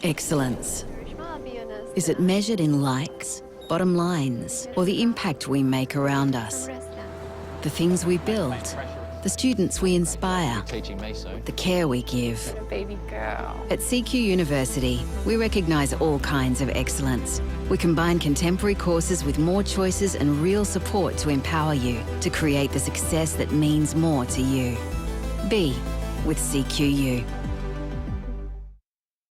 Excellence. Is it measured in likes, bottom lines, or the impact we make around us? The things we build, the students we inspire, the care we give. Baby girl. At CQ University, we recognise all kinds of excellence. We combine contemporary courses with more choices and real support to empower you to create the success that means more to you. Be with CQU.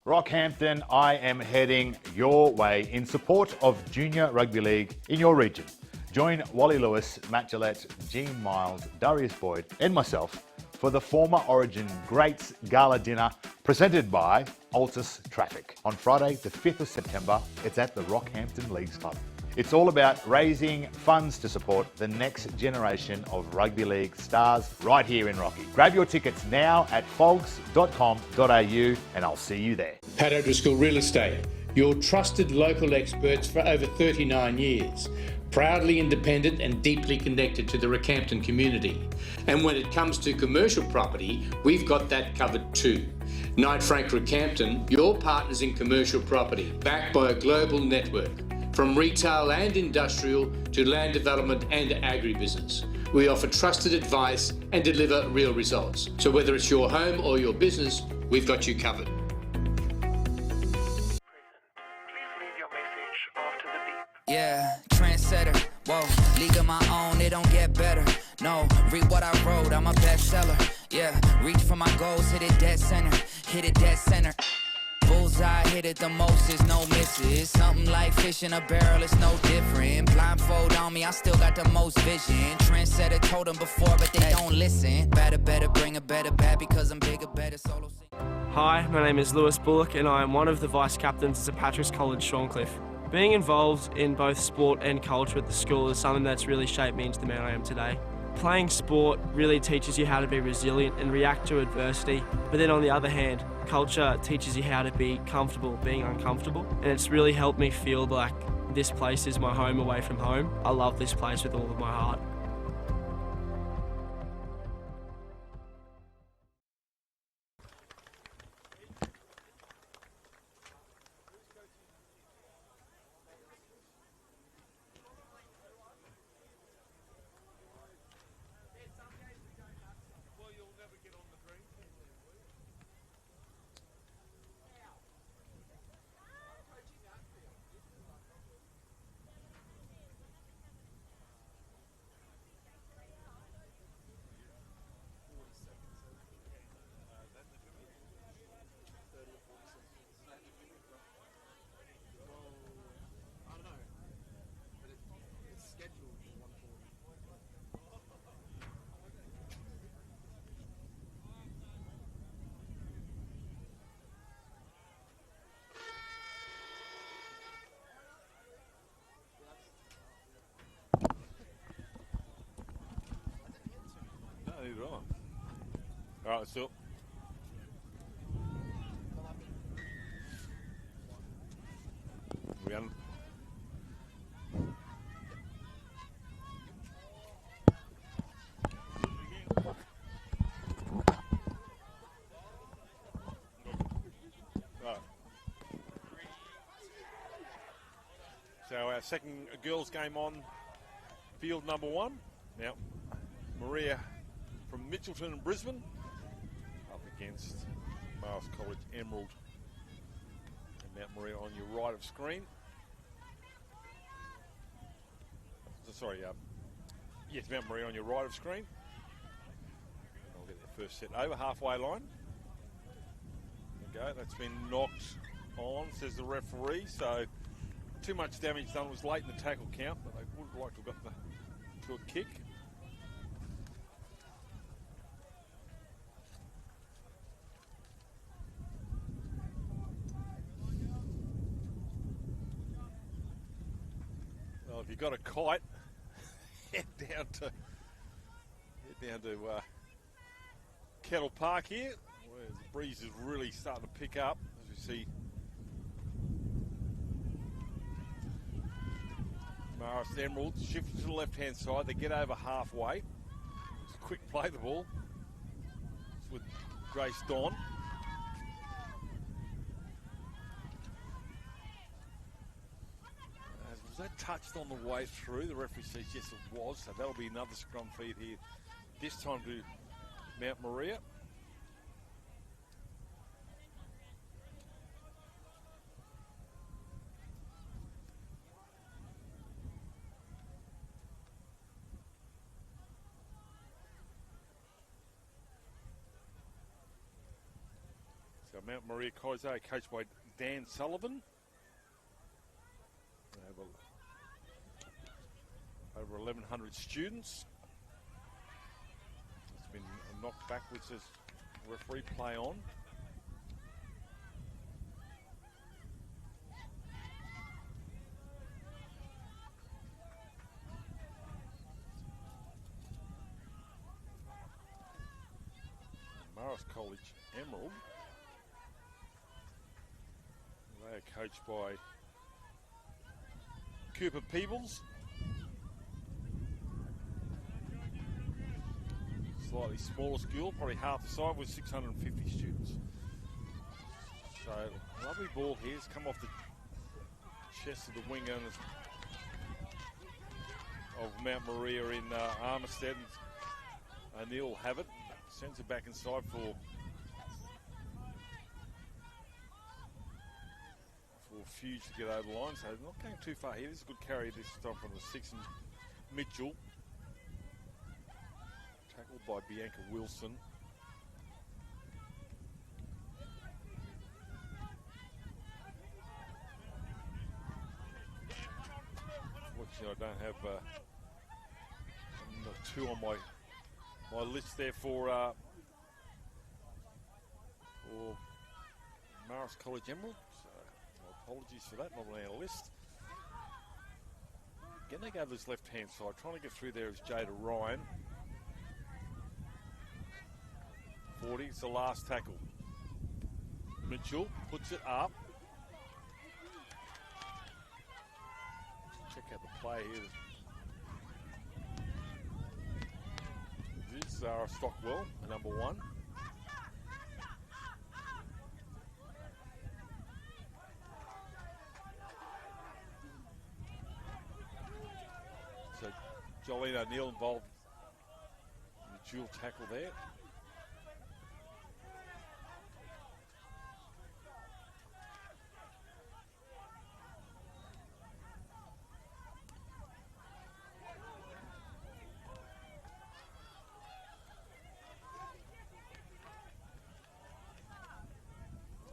Rockhampton, I am heading your way in support of Junior Rugby League in your region. Join Wally Lewis, Matt Gillette, Gene Miles, Darius Boyd and myself for the former Origin Greats Gala Dinner presented by Altus Traffic. On Friday, the 5th of September, it's at the Rockhampton Leagues Club. It's all about raising funds to support the next generation of rugby league stars right here in Rocky. Grab your tickets now at fogs.com.au and I'll see you there. Pat O'Driscoll Real Estate, your trusted local experts for over 39 years. Proudly independent and deeply connected to the Rockhampton community. And when it comes to commercial property, we've got that covered too. Knight Frank Rockhampton, your partners in commercial property, backed by a global network. From retail and industrial to land development and agribusiness. We offer trusted advice and deliver real results. So whether it's your home or your business, we've got you covered. Yeah, trendsetter, whoa, league of my own, it don't get better. No, read what I wrote, I'm a bestseller. Yeah, reach for my goals, hit it dead center, hit it dead center. Bullseye, hit it the most, there's no misses. Something like fish in a barrel, it's no different. Blindfold on me, I still got the most vision. Trendsetter told them before, but they don't listen. Better, bring a better bad because I'm bigger, better solo. Hi, my name is Lewis Bullock and I am one of the vice captains at St Patrick's College, Shorncliffe. Being involved in both sport and culture at the school is something that's really shaped me into the man I am today. Playing sport really teaches you how to be resilient and react to adversity, but then on the other hand, culture teaches you how to be comfortable being uncomfortable, and it's really helped me feel like this place is my home away from home. I love this place with all of my heart. All right, let's do it. We on. Right. So our second girls game on field number 1. Now, Maria from Mitchelton and Brisbane up against Marist College Emerald. And Mount Maria on your right of screen. Sorry, yes, Mount Maria on your right of screen. I'll get their first set over halfway line. There we go, that's been knocked on, says the referee. So too much damage done. It was late in the tackle count, but they would have liked to have got to a kick. Well, if you've got a kite, head down to Kettle Park here, where the breeze is really starting to pick up, as we see Marist Emerald shift to the left-hand side. They get over halfway. It's a quick play the ball. It's with Grace Dawn. that touched on the way through? The referee says yes, it was. So that'll be another scrum feed here. This time to Mount Maria. So Mount Maria College, coached by Dan Sullivan. They have over 1,100 students. It's been knocked backwards as referee play on. Marist College Emerald. They are coached by Cooper Peebles. Slightly smaller school, probably half the size, with 650 students. So, lovely ball here. It's come off the chest of the wing owners of Mount Maria in Armistead. O'Neill will have it. Sends it back inside for Fuge to get over the line, so not going too far here. This is a good carry this time from the 6 and Mitchell. Tackled by Bianca Wilson. Unfortunately, I don't have two on my list there for Marist College Emerald. Apologies for that, not on our list. Again, they go to this left-hand side. Trying to get through there is Jada Ryan. 40, it's the last tackle. Mitchell puts it up. Check out the play here. This is Zara Stockwell, number 1. So Jolene O'Neill involved in the dual tackle there.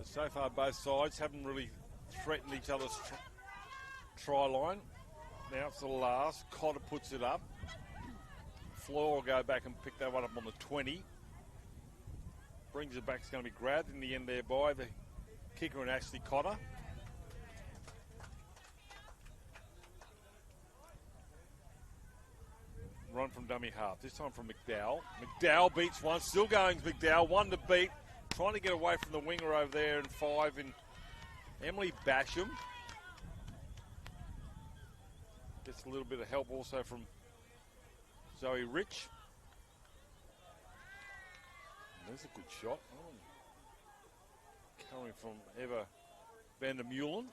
So far both sides haven't really threatened each other's try line. Now it's the last. Cotter puts it up. Floor will go back and pick that one up on the 20. Brings it back. It's going to be grabbed in the end there by the kicker and Ashley Cotter. Run from dummy half. This time from McDowell. McDowell beats one. Still going McDowell. 1 to beat. Trying to get away from the winger over there in 5 in Emily Basham. Gets a little bit of help also from Zoe Rich. And there's a good shot. Coming from Eva van der Meulen.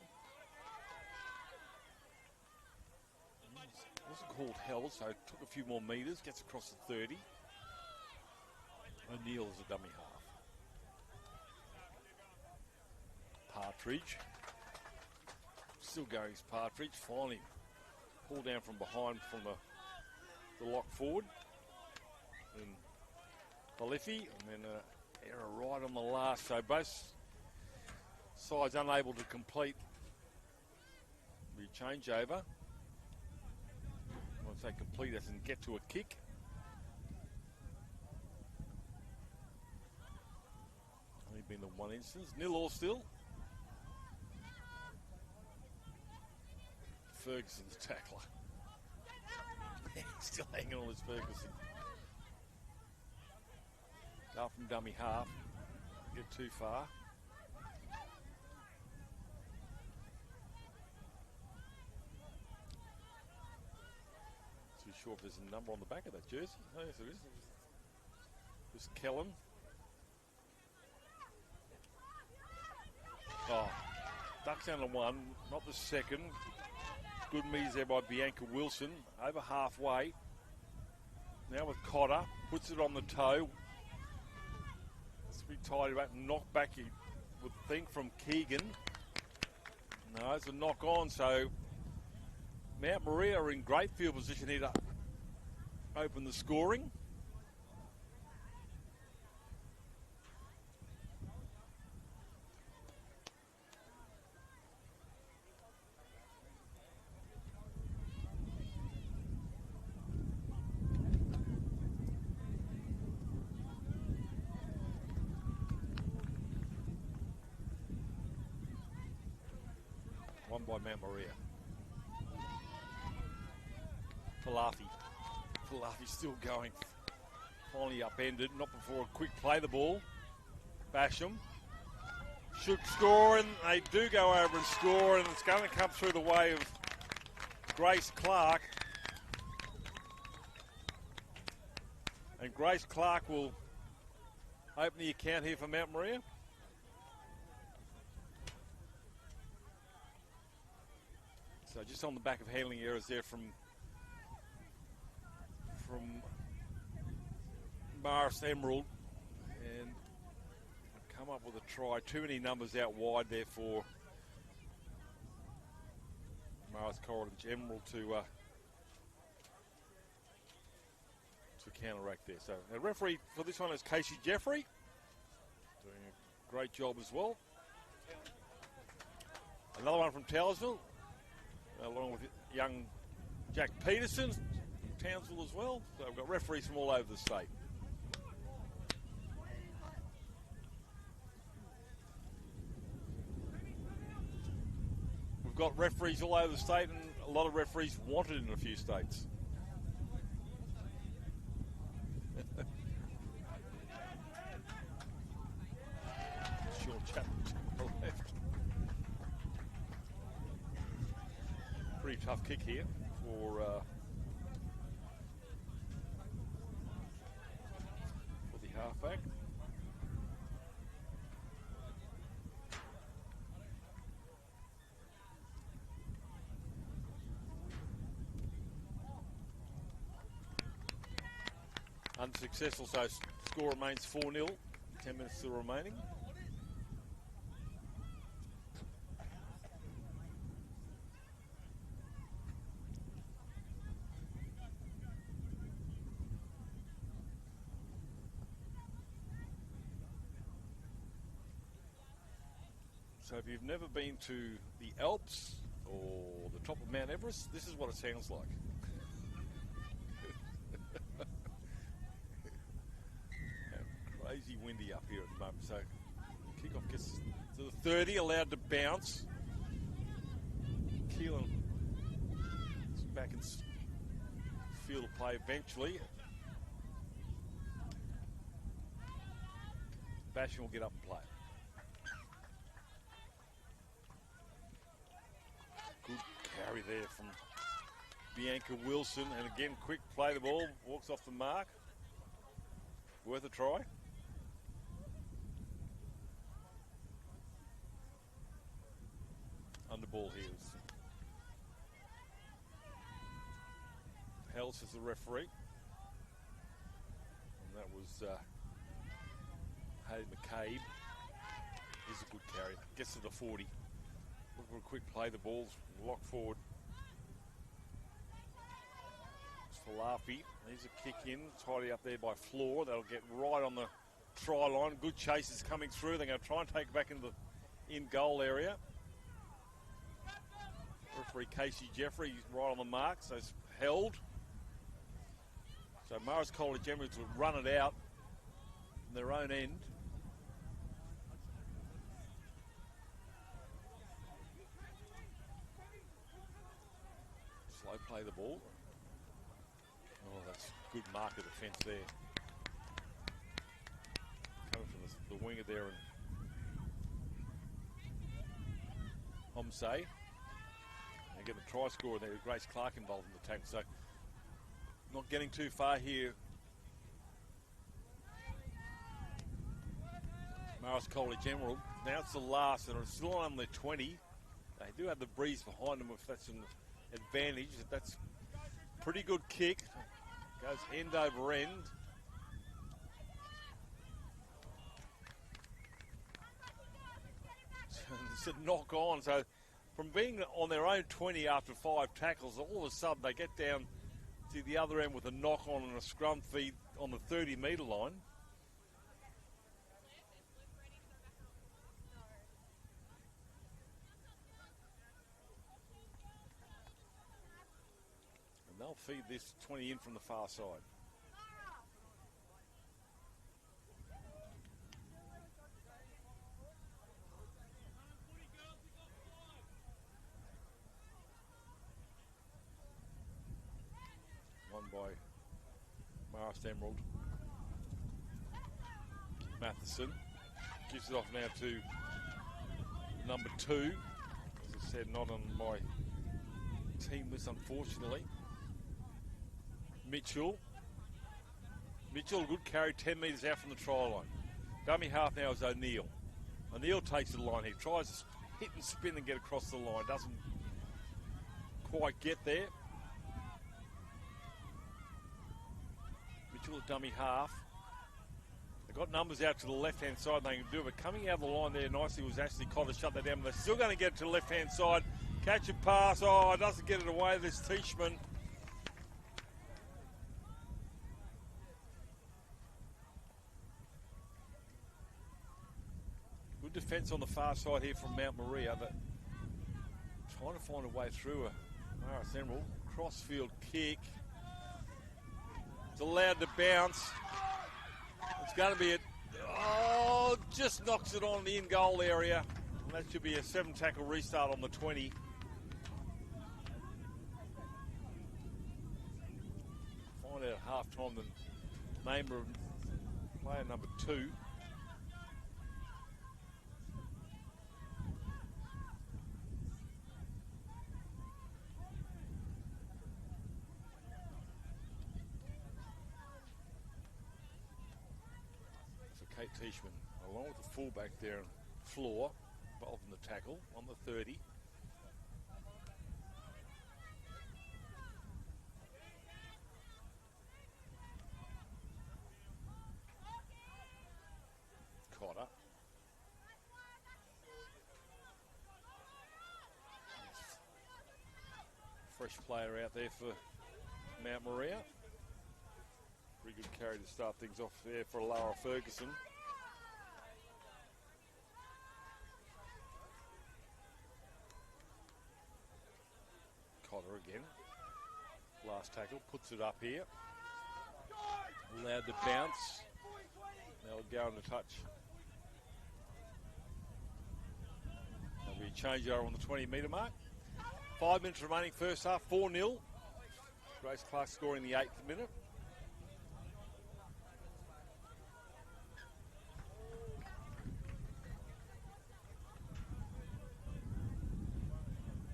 Wasn't called hell, so it took a few more metres. Gets across the 30. O'Neill is a dummy half. Partridge. Still going as Partridge. Finally pulled down from behind from the lock forward. And Balifi, and then error right on the last. So both sides unable to complete the changeover. Once they complete it and get to a kick. Only been the one instance. 0-0 still. Ferguson's tackler. Still hanging on his Ferguson. Out from dummy half. Get too far. Too sure if there's a number on the back of that jersey. Oh, yes, it is. This Kellen. Oh, ducks down to 1, not the second. Good meters there by Bianca Wilson. Over halfway. Now with Cotter. Puts it on the toe. It's a bit tidy back. Knock back, you would think, from Keegan. No, it's a knock on. So Mount Maria are in great field position here to open the scoring. One by Mount Maria. Falafi still going. Finally upended. Not before a quick play the ball. Basham should score, and they do go over and score, and it's going to come through the way of Grace Clark. And Grace Clark will open the account here for Mount Maria. So just on the back of handling errors there from Marist Emerald, and come up with a try. Too many numbers out wide there for Marist Coleridge Emerald to counteract there. So the referee for this one is Casey Jeffrey, doing a great job as well. Another one from Townsville, along with young Jack Peterson from Townsville as well. So we've got referees from all over the state. We've got referees all over the state, and a lot of referees wanted in a few states. Sean Chapman to the left. Pretty tough kick here for the halfback. Unsuccessful, so score remains 4-0. 10 minutes still remaining. So if you've never been to the Alps or the top of Mount Everest, this is what it sounds like. Crazy windy up here at the moment. So kickoff gets to the 30, allowed to bounce. Keelan is back in field of play eventually. Basham will get up and play. Good carry there from Bianca Wilson, and again, quick play the ball, walks off the mark. Worth a try. Under ball here. Hells is the referee. And that was Hayden McCabe. He's a good carry. Gets to the 40. Look for a quick play. The ball's locked forward. It's Falafi. There's a kick in. Tidy up there by Floor. That'll get right on the try line. Good chases coming through. They're going to try and take it back into the in-goal area. Referee Casey Jeffrey right on the mark, so it's held. So Marist College Emeralds will run it out in their own end. Slow play the ball. Oh, that's good marker defence there. Coming from the winger there, and Homsay. And get the try scorer there, Grace Clark involved in the tackle. So not getting too far here. Marist College Emerald. Now it's the last, and it's still on their 20. They do have the breeze behind them if that's in advantage. That's pretty good kick. Goes end over end. It's a knock on. So from being on their own 20 after 5 tackles, all of a sudden they get down to the other end with a knock on and a scrum feed on the 30-metre line. And they'll feed this 20 in from the far side. Won by Marist Emerald. Matheson gives it off now to number 2. As I said, not on my team list, unfortunately. Mitchell, a good carry, 10 metres out from the try line. Dummy half now is O'Neill. O'Neill takes the line. He tries to hit and spin and get across the line. Doesn't quite get there. Mitchell at dummy half. They've got numbers out to the left-hand side they can do, but coming out of the line there nicely was Ashley Cotter. Shut that down, but they're still going to get it to the left-hand side. Catch a pass. Oh, it doesn't get it away, this Teichmann. Good defence on the far side here from Mount Maria, but trying to find a way through a Marist Emerald. Crossfield kick. It's allowed to bounce. It's going to be just knocks it on the in-goal area. And that should be a 7-tackle restart on the 20. Find out at half-time the name of player number 2. Kate Teichmann, along with the fullback there, Floor, involved in the tackle on the 30. Cotter. Fresh player out there for Mount Maria. Pretty good carry to start things off there for Lara Ferguson. Cotter again. Last tackle, puts it up here. Allowed to bounce. Now we'll go on the touch. There'll be a change over on the 20-metre mark. 5 minutes remaining first half, 4-0. Grace Clark scoring the 8th minute.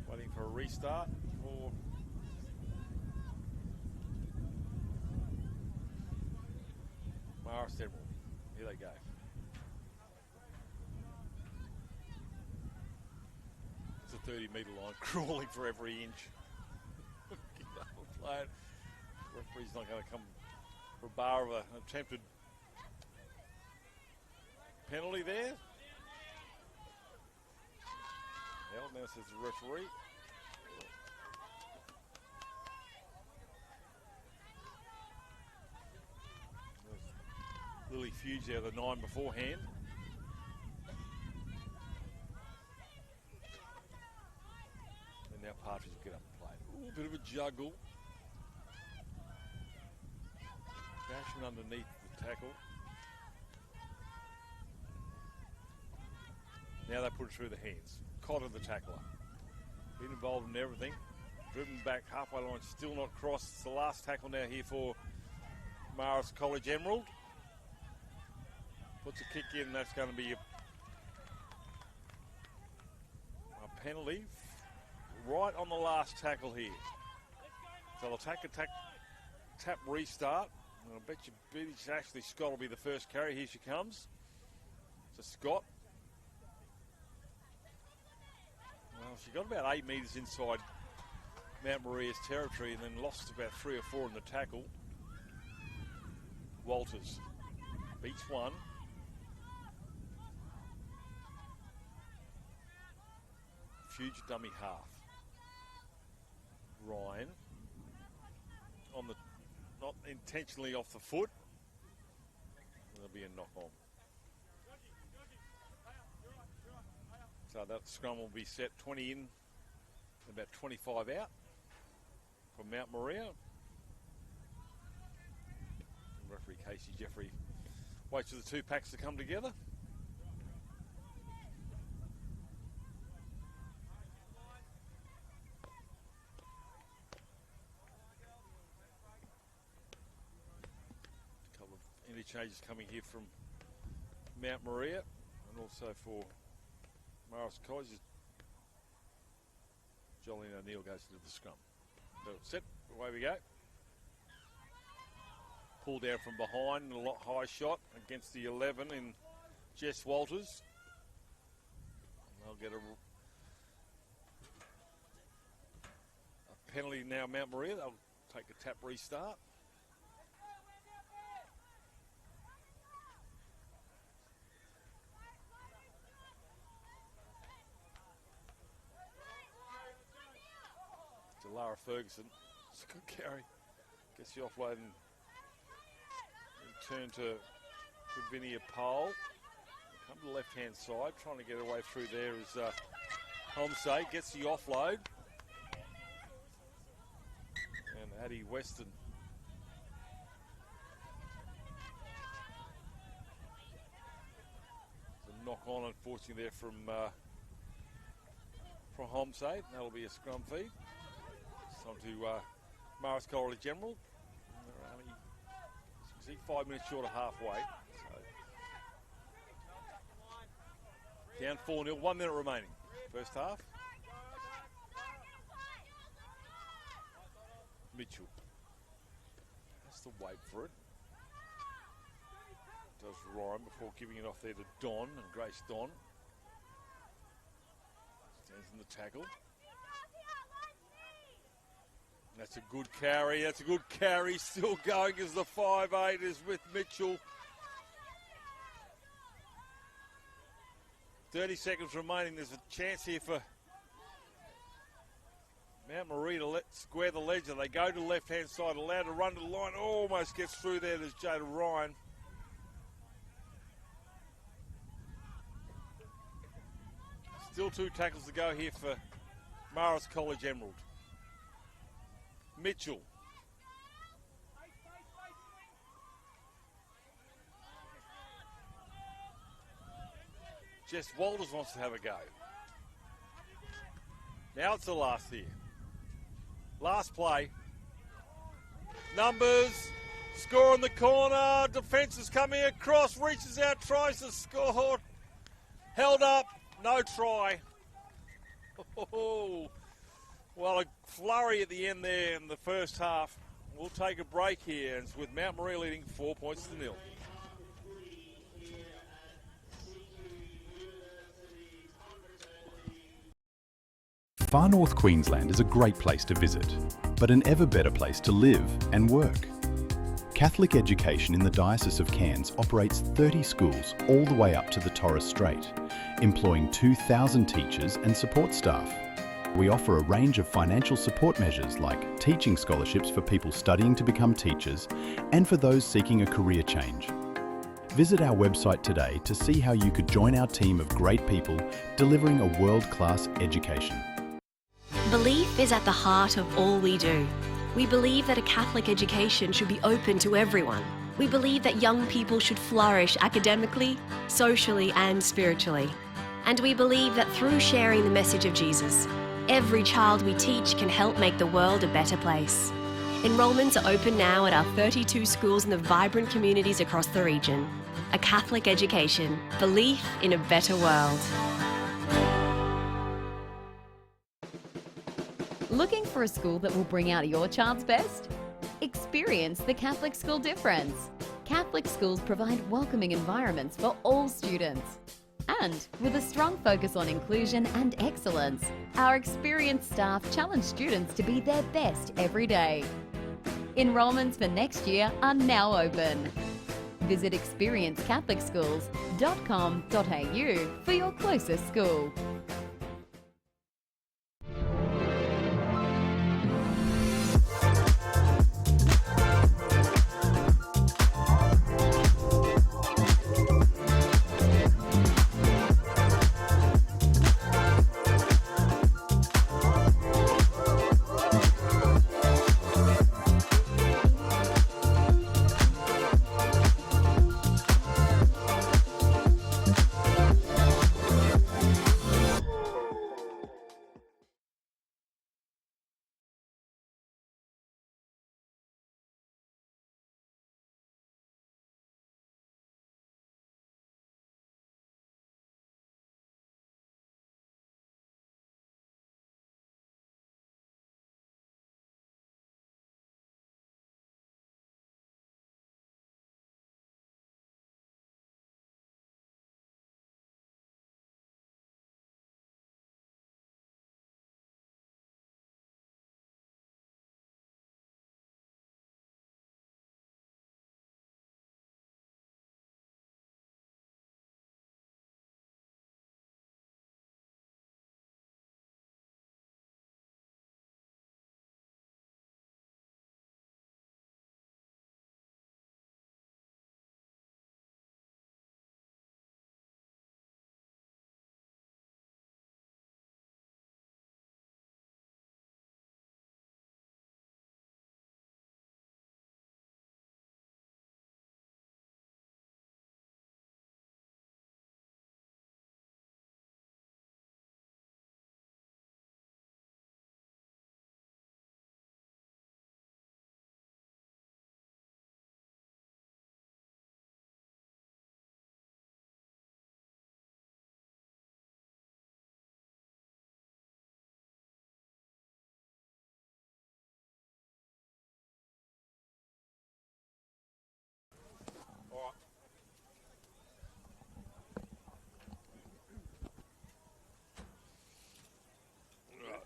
Waiting for a restart for Marist Emerald. Here they go. It's a 30-metre line, crawling for every inch. Referee's not going to come for a bar of an attempted penalty there. Now says the referee. There's Lily Fuge there, the 9 beforehand. And now Partridge will get up and play. Ooh, bit of a juggle. Bashing underneath the tackle. Now they put it through the hands. Cotter the tackler. Been involved in everything. Driven back halfway line, still not crossed. It's the last tackle now here for Marist College Emerald. Puts a kick in, that's going to be a penalty right on the last tackle here. So they'll take a tap restart. And I bet you British Ashley Scott will be the first carry. Here she comes. So Scott. Well, she got about 8 metres inside Mount Maria's territory and then lost about 3 or 4 in the tackle. Walters beats one. Huge dummy half. Ryan on the, not intentionally off the foot. There'll be a knock on. So that scrum will be set 20 in, about 25 out from Mount Maria. Referee Casey Jeffrey waits for the two packs to come together. A couple of interchanges coming here from Mount Maria and also for Marist College. Jolene O'Neill goes into the scrum. So set, away we go. Pull down from behind, a lot high shot against the 11 in Jess Walters. And they'll get a penalty now, Mount Maria. They'll take a tap restart. To Lara Ferguson. It's a good carry. Gets the offload and turn to Vinia Pole. Come to the left-hand side, trying to get away through there is Homsay, gets the offload. And Addie Weston. There's a knock on, unfortunately, there from Homsay. That'll be a scrum feed. It's time to Marist College General. 5 minutes short of halfway. So down 4-0, 1 minute remaining. First half. Mitchell has to wait for it. Does Ryan before giving it off there to Don and Grace Don. Stands in the tackle. That's a good carry. That's a good carry. Still going as the 5'8" is with Mitchell. 30 seconds remaining. There's a chance here for Mount Maria to square the ledge. They go to the left-hand side, allowed to run to the line. Almost gets through there. There's Jada Ryan. Still 2 tackles to go here for Marist College Emerald. Mitchell. Jess Walters wants to have a go. Now it's the last here. Last play. Numbers. Score in the corner. Defence is coming across. Reaches out. Tries to score. Held up. No try. Oh. Well, a flurry at the end there in the first half. We'll take a break here. And it's with Mount Maria leading 4 points to 0. Far North Queensland is a great place to visit, but an ever better place to live and work. Catholic Education in the Diocese of Cairns operates 30 schools all the way up to the Torres Strait, employing 2,000 teachers and support staff. We offer a range of financial support measures like teaching scholarships for people studying to become teachers and for those seeking a career change. Visit our website today to see how you could join our team of great people delivering a world-class education. Belief is at the heart of all we do. We believe that a Catholic education should be open to everyone. We believe that young people should flourish academically, socially and spiritually. And we believe that through sharing the message of Jesus, every child we teach can help make the world a better place. Enrolments are open now at our 32 schools in the vibrant communities across the region. A Catholic education, belief in a better world. Looking for a school that will bring out your child's best? Experience the Catholic School difference. Catholic schools provide welcoming environments for all students. And with a strong focus on inclusion and excellence, our experienced staff challenge students to be their best every day. Enrolments for next year are now open. Visit experiencecatholicschools.com.au for your closest school.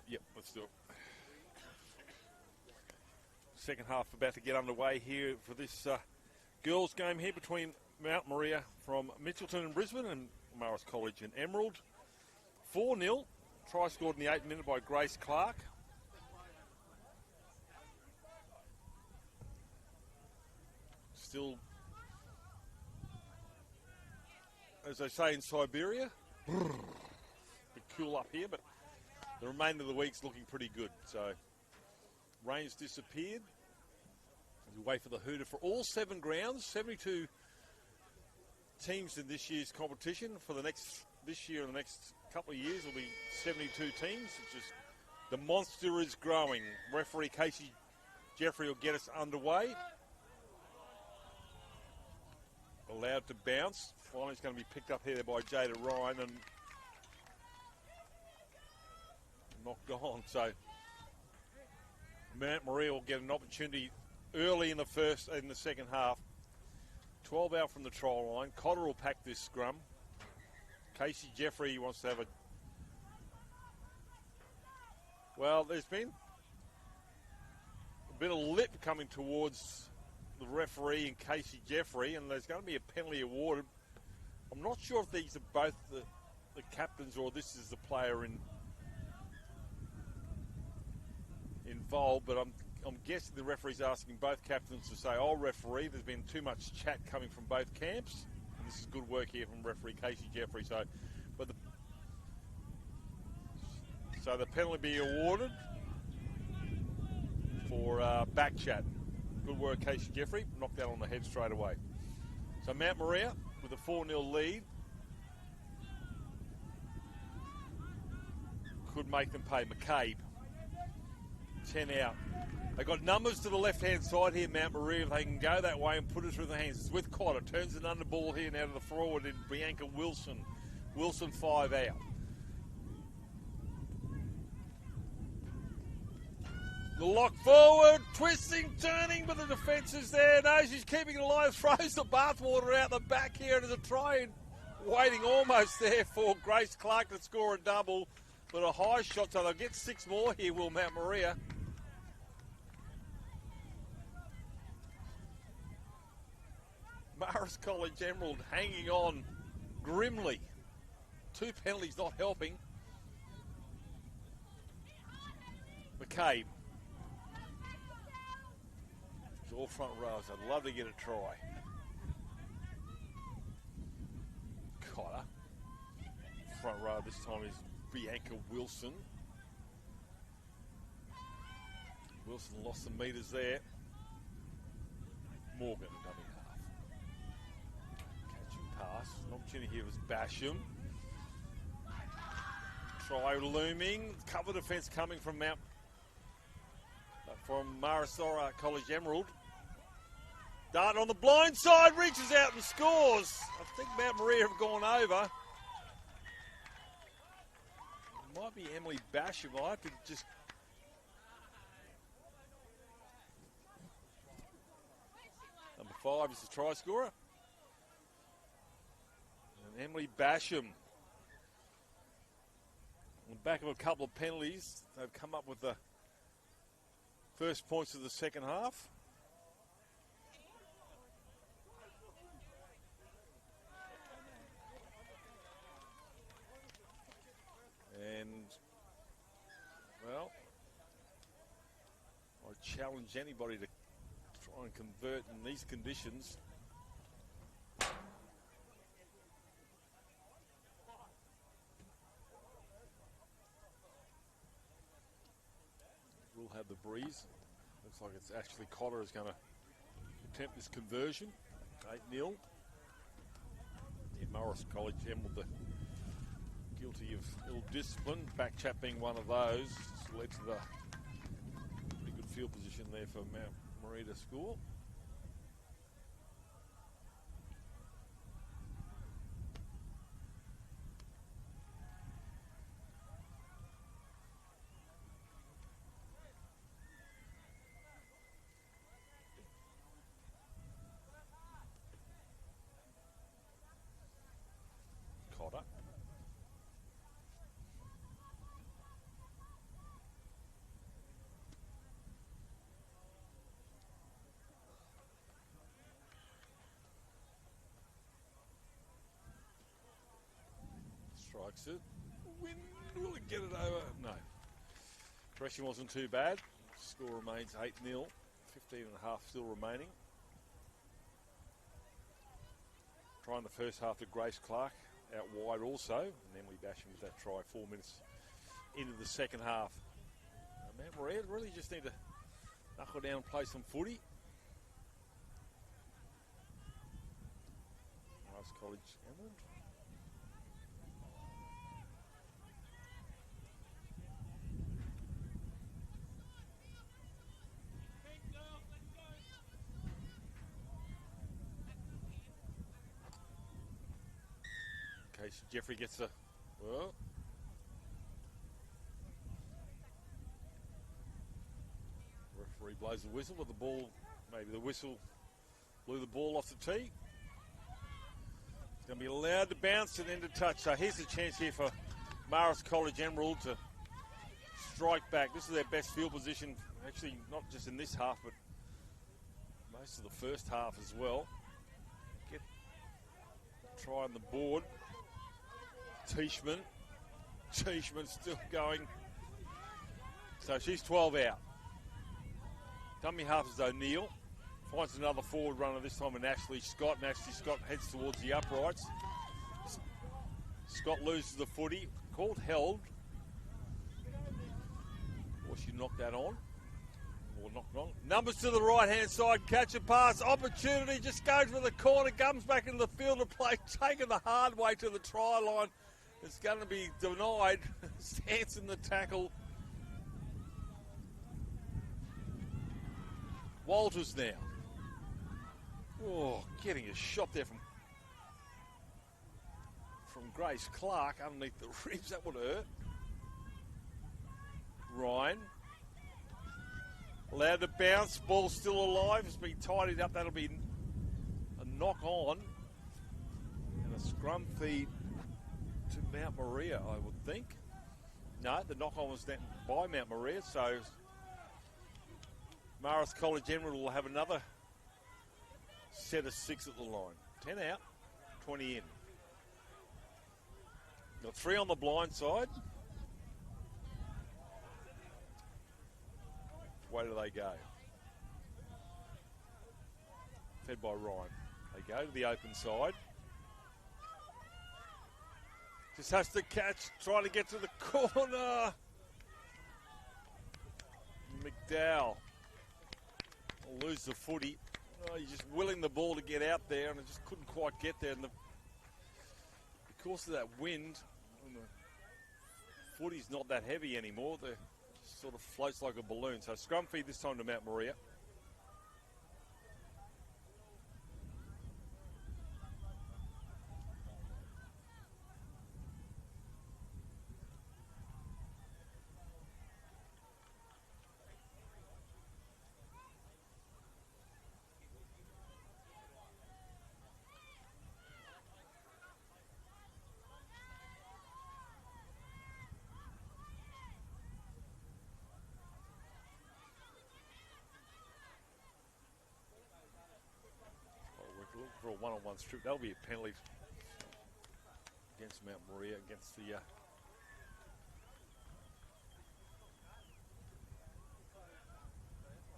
Yep, let's do it. Second half about to get underway here for this girls' game here between Mount Maria from Mitchelton and Brisbane and Marist College and Emerald. 4-0. Try scored in the 8th minute by Grace Clark. Still, as they say in Siberia, a bit cool up here, but the remainder of the week's looking pretty good. So, rain's disappeared. We wait for the hooter for all 7 grounds. 72 teams in this year's competition. For this year and the next couple of years, will be 72 teams. It's just the monster is growing. Referee Casey Jeffrey will get us underway. Allowed to bounce. Finally, it's going to be picked up here by Jada Ryan and knocked on. So Mount Maria will get an opportunity early in the second half. 12 out from the trial line. Cotter will pack this scrum. Casey Jeffrey wants to have well, there's been a bit of lip coming towards the referee and Casey Jeffrey, and there's going to be a penalty awarded. I'm not sure if these are both the captains or this is the player involved, but I'm guessing the referee's asking both captains to say, "I'll referee." There's been too much chat coming from both camps, and this is good work here from referee Casey Jeffrey. So the penalty be awarded for back chat. Good work, Casey Jeffrey. Knocked that on the head straight away. So Mount Maria with a 4-0 lead could make them pay. McCabe, 10 out. They got numbers to the left-hand side here, Mount Maria. If they can go that way and put it through the hands. It's with Cotter. Turns an under ball here now to the forward in Bianca Wilson. Wilson 5 out. The lock forward, twisting, turning, but the defence is there. No, she's keeping it alive, throws the bathwater out the back here, and there's a try in waiting almost there for Grace Clark to score a double, but a high shot, so they'll get 6 more here, will Mount Maria. Marist College Emerald hanging on grimly. 2 penalties not helping. McCabe. It's all front rows. I'd love to get a try. Cotter. Front row this time is Bianca Wilson. Wilson lost some metres there. Morgan, dummy half. Catching pass. An opportunity here was Basham. Try looming. Cover defence coming from Marist College Emerald. Dart on the blind side, reaches out and scores. I think Mount Maria have gone over. It might be Emily Basham. I have to just... Number 5 is the try scorer. And Emily Basham. On the back of a couple of penalties, they've come up with the first points of the second half. And, well, I challenge anybody to try and convert in these conditions. We'll have the breeze. Looks like it's actually Cotter is going to attempt this conversion. 8-0. Yeah, Marist College Emerald, the guilty of ill discipline. Back chat being one of those. It's led to the pretty good field position there for Mount Maria to score. Cotter. Strikes it. Wind, will it get it over? No. Pressure wasn't too bad. Score remains 8-0. 15 and a half still remaining. Trying the first half to Grace Clark out wide also. And Emily Basham with that try 4 minutes into the second half. Mount Maria really just need to knuckle down and play some footy. Marist College Emerald. Jeffrey gets the, well, referee blows the whistle, but the ball, maybe the whistle blew the ball off the tee. It's going to be allowed to bounce and then to touch. So here's the chance here for Marist College Emerald to strike back. This is their best field position, actually not just in this half, but most of the first half as well. Get a try on the board. Teichman still going. So she's 12 out. Dummy half is O'Neill. Finds another forward runner, this time in Ashley Scott. And Ashley Scott heads towards the uprights. Scott loses the footy. Called held. Or she knocked that on. Or knocked on. Numbers to the right-hand side. Catch a pass. Opportunity. Just goes for the corner. Comes back into the field of play. Taking the hard way to the try line. It's going to be denied. Stance in the tackle. Walters now. Oh, getting a shot there from Grace Clark underneath the ribs. That would hurt. Ryan. Allowed to bounce. Ball's still alive. It's been tidied up. That'll be a knock on. And a scrum feed to Mount Maria, I would think. No, the knock-on was then by Mount Maria, so Marist College Emerald will have another set of 6 at the line. 10 out, 20 in. Got 3 on the blind side. Where do they go? Fed by Ryan. They go to the open side. Just has to catch, trying to get to the corner. McDowell will lose the footy. Oh, he's just willing the ball to get out there, and it just couldn't quite get there. And because of that wind, and the footy's not that heavy anymore. It sort of floats like a balloon. So scrum feed this time to Mount Maria. For a one-on-one strip, that'll be a penalty against Mount Maria, against the I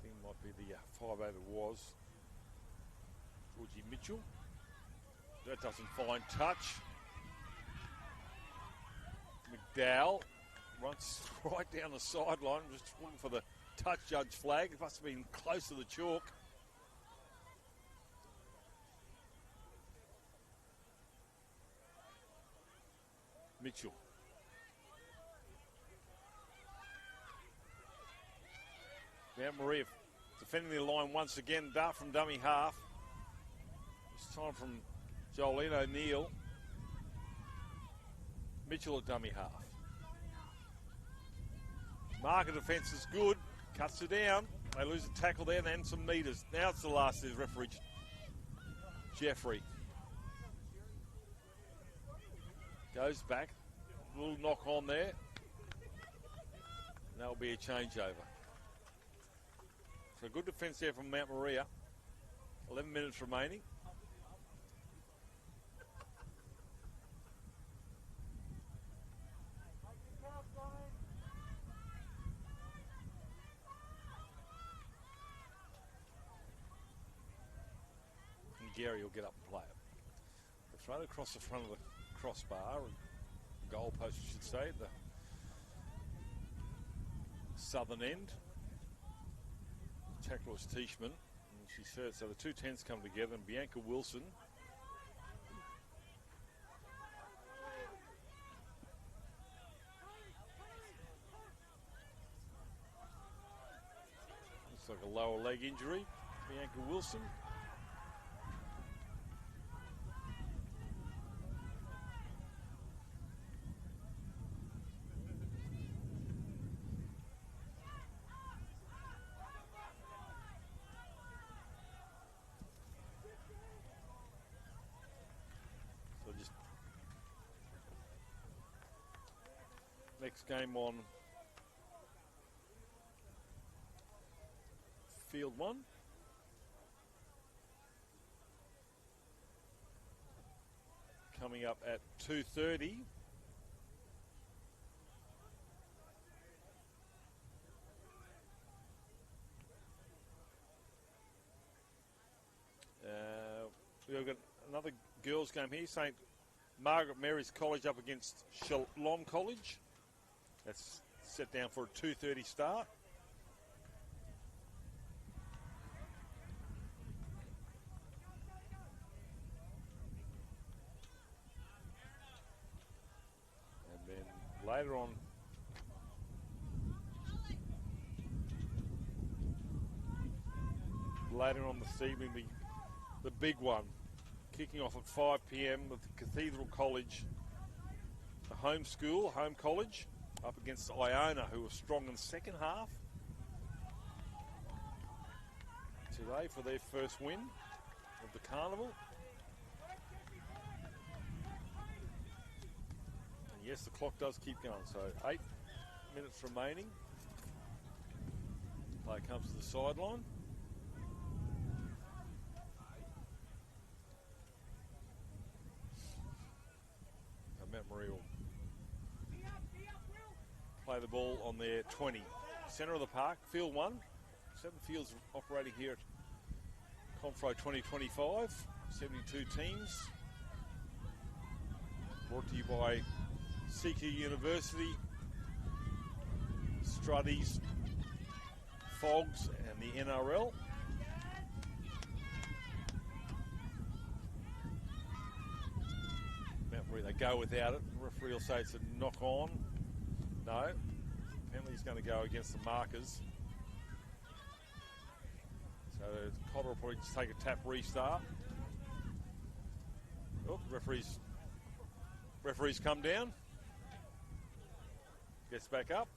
think it might be the 5 over was Georgie Mitchell. That doesn't find touch. McDowell runs right down the sideline, just looking for the touch judge flag. It must have been close to the chalk. Mitchell. Mount Maria defending the line once again. Dart from dummy half. This time from Jolene O'Neill. Mitchell at dummy half. Marker defence is good. Cuts it down. They lose a tackle there and some metres. Now it's the last. There's referee Jeffrey. Goes back, a little knock on there. And that'll be a changeover. So good defence there from Mount Maria. 11 minutes remaining. And Gary will get up and play it. They throw it across the front of the crossbar, goal post I should say, the southern end. The tackler was Teichmann, and she said, so the two tens come together, and Bianca Wilson looks like a lower leg injury. Bianca Wilson. Next game on field 1. Coming up at 2:30. We've got another girls game here. St. Margaret Mary's College up against Shalom College. That's set down for a 2:30 start. And then later on, this evening, the big one, kicking off at 5 p.m. with Cathedral College, a home school, home college, up against Iona, who were strong in the second half today for their first win of the carnival. Yes, the clock does keep going. So 8 minutes remaining. Player comes to the sideline. Mount Maria will play the ball on their 20. Centre of the park, field 1. 7 fields operating here at Confro 2025. 72 teams. Brought to you by CQ University, Struddies, Fogs and the NRL. Mount Maria, they go without it. The referee will say it's a knock on. No. Penalty's going to go against the markers. So Cotter will probably just take a tap restart. Oh, referee's come down. Gets back up.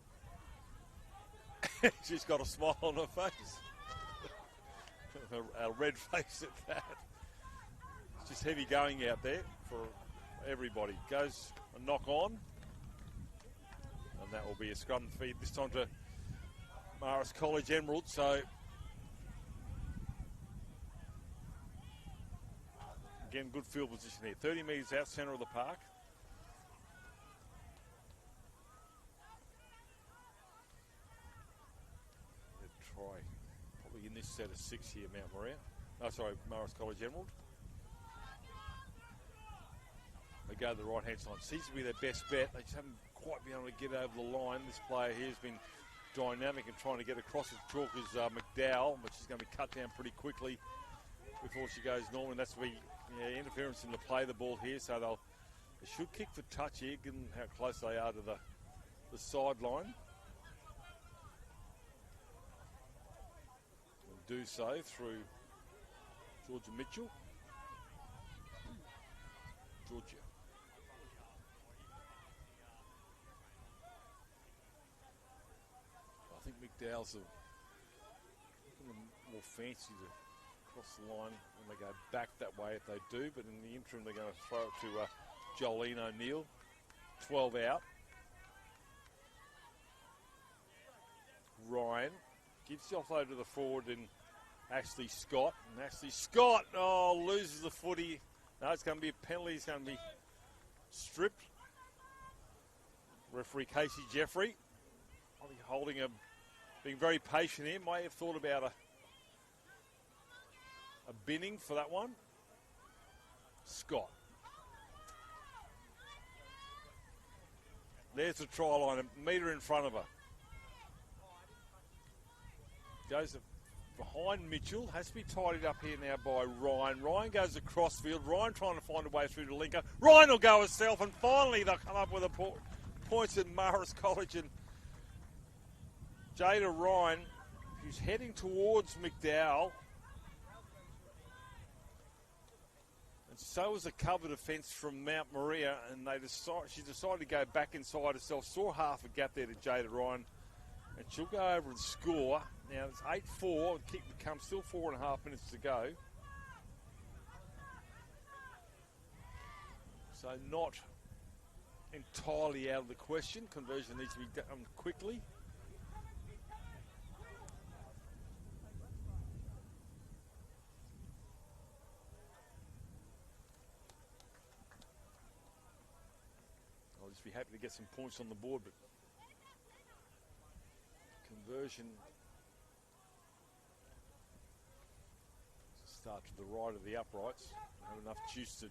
She's got a smile on her face. A red face at that. It's just heavy going out there for everybody. Goes a knock on. And that will be a scrum feed this time to Marist College Emerald. So again, good field position here. 30 metres out centre of the park. Try probably in this set of 6 here, Mount Maria. Oh, sorry, Marist College Emerald. They go to the right-hand side. Seems to be their best bet. They just haven't quite been able to get over the line. This player here has been dynamic and trying to get across as chalk as McDowell, but she's going to be cut down pretty quickly before she goes normal. And that's where interference in the play the ball here. So they should kick for touch here, given how close they are to the sideline. Do so through Georgia Mitchell. Georgia. I think McDowell's more fancy to cross the line when they go back that way if they do, but in the interim they're going to throw it to Jolene O'Neill. 12 out. Ryan gives the offload to the forward in Ashley Scott. And Ashley Scott, loses the footy. No, it's going to be a penalty. He's going to be stripped. Referee Casey Jeffrey being very patient here. Might have thought about a binning for that one. Scott. There's the try line, a metre in front of her. Goes behind Mitchell, has to be tidied up here now by Ryan. Ryan goes across field. Ryan trying to find a way through to Linker. Ryan will go herself, and finally they'll come up with a points at Marist College. And Jada Ryan, who's heading towards McDowell. And so was a cover defence from Mount Maria, and she decided to go back inside herself. Saw half a gap there to Jada Ryan. And she'll go over and score. Now it's 8-4. The kick becomes still 4.5 minutes to go. So not entirely out of the question. Conversion needs to be done quickly. I'll just be happy to get some points on the board, but conversion start to the right of the uprights. Have enough juice to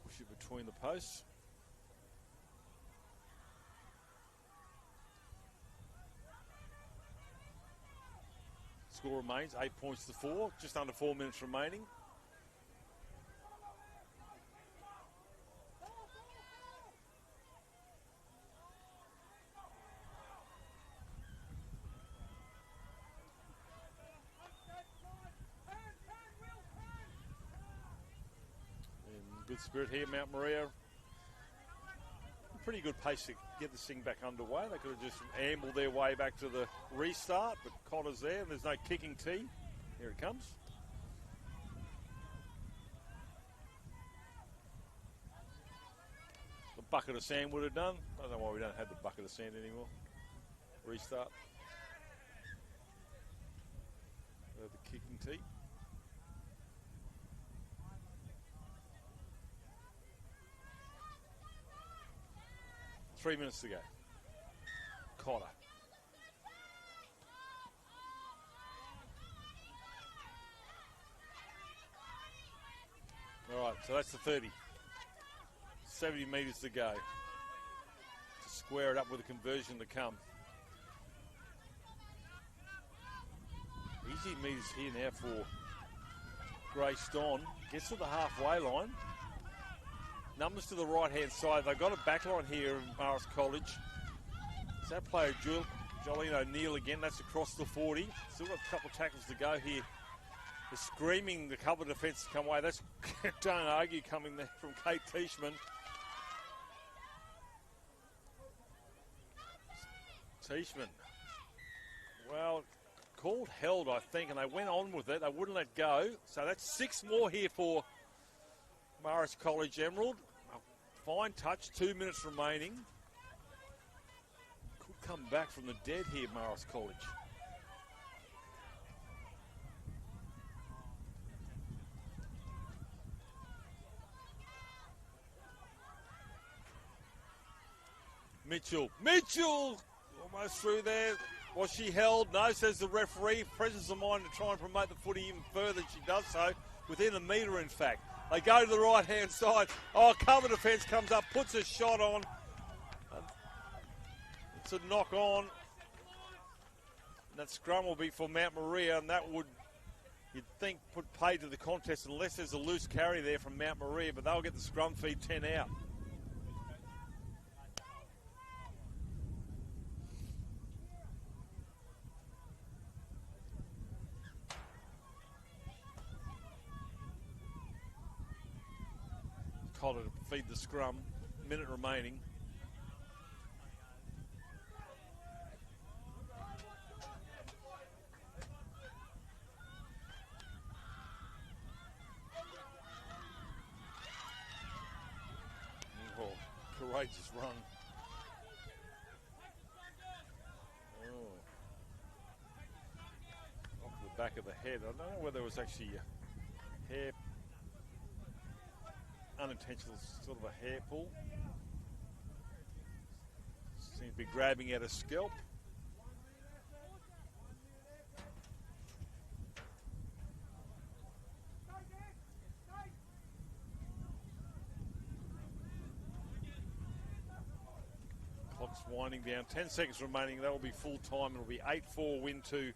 push it between the posts. Score remains 8 points to 4, just under 4 minutes remaining. Good spirit here, Mount Maria. Pretty good pace to get this thing back underway. They could have just ambled their way back to the restart, but Cotter's there and there's no kicking tee. Here it comes. The bucket of sand would have done. I don't know why we don't have the bucket of sand anymore. Restart. The kicking tee. Three minutes to go. Cotter. All right, so that's the 30. 70 metres to go. To square it up with a conversion to come. Easy metres here now for Greyston. Gets to the halfway line. Numbers to the right-hand side. They've got a back line here in Marist College. Is that player Jolene O'Neill again? That's across the 40. Still got a couple of tackles to go here. They're screaming the cover defence to come away. That's, don't argue, coming there from Kate Teichman. Teichman. Well, called held, I think, and they went on with it. They wouldn't let go. So that's 6 more here for Marist College Emerald. A fine touch, 2 minutes remaining. Could come back from the dead here, Marist College. Mitchell! Almost through there. Was she held? No, says the referee. Presence of mind to try and promote the footy even further. She does so within a metre, in fact. They go to the right-hand side. Oh, cover defence comes up, puts a shot on. It's a knock on. And that scrum will be for Mount Maria, and that would, you'd think, put pay to the contest unless there's a loose carry there from Mount Maria, but they'll get the scrum feed 10 out. Cotter to feed the scrum. Minute remaining. Oh, courageous run. Oh. Off the back of the head. I don't know whether it was actually a hair. Unintentional, sort of a hair pull. Seems to be grabbing at a scalp. Clock's winding down. 10 seconds remaining. That will be full time. It'll be 8-4 win to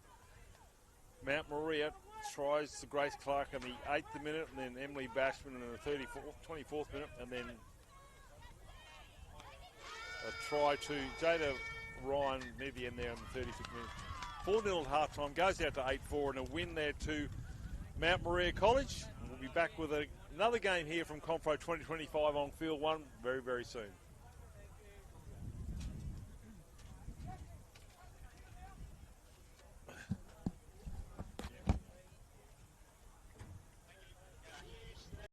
Mount Maria. Tries to Grace Clark in the 8th minute, and then Emily Bashman in the 24th minute, and then a try to Jada Ryan near the end there in the 36th minute. 4-0 at half-time, goes out to 8-4, and a win there to Mount Maria College. And we'll be back with another game here from Confro 2025 on Field 1 very, very soon.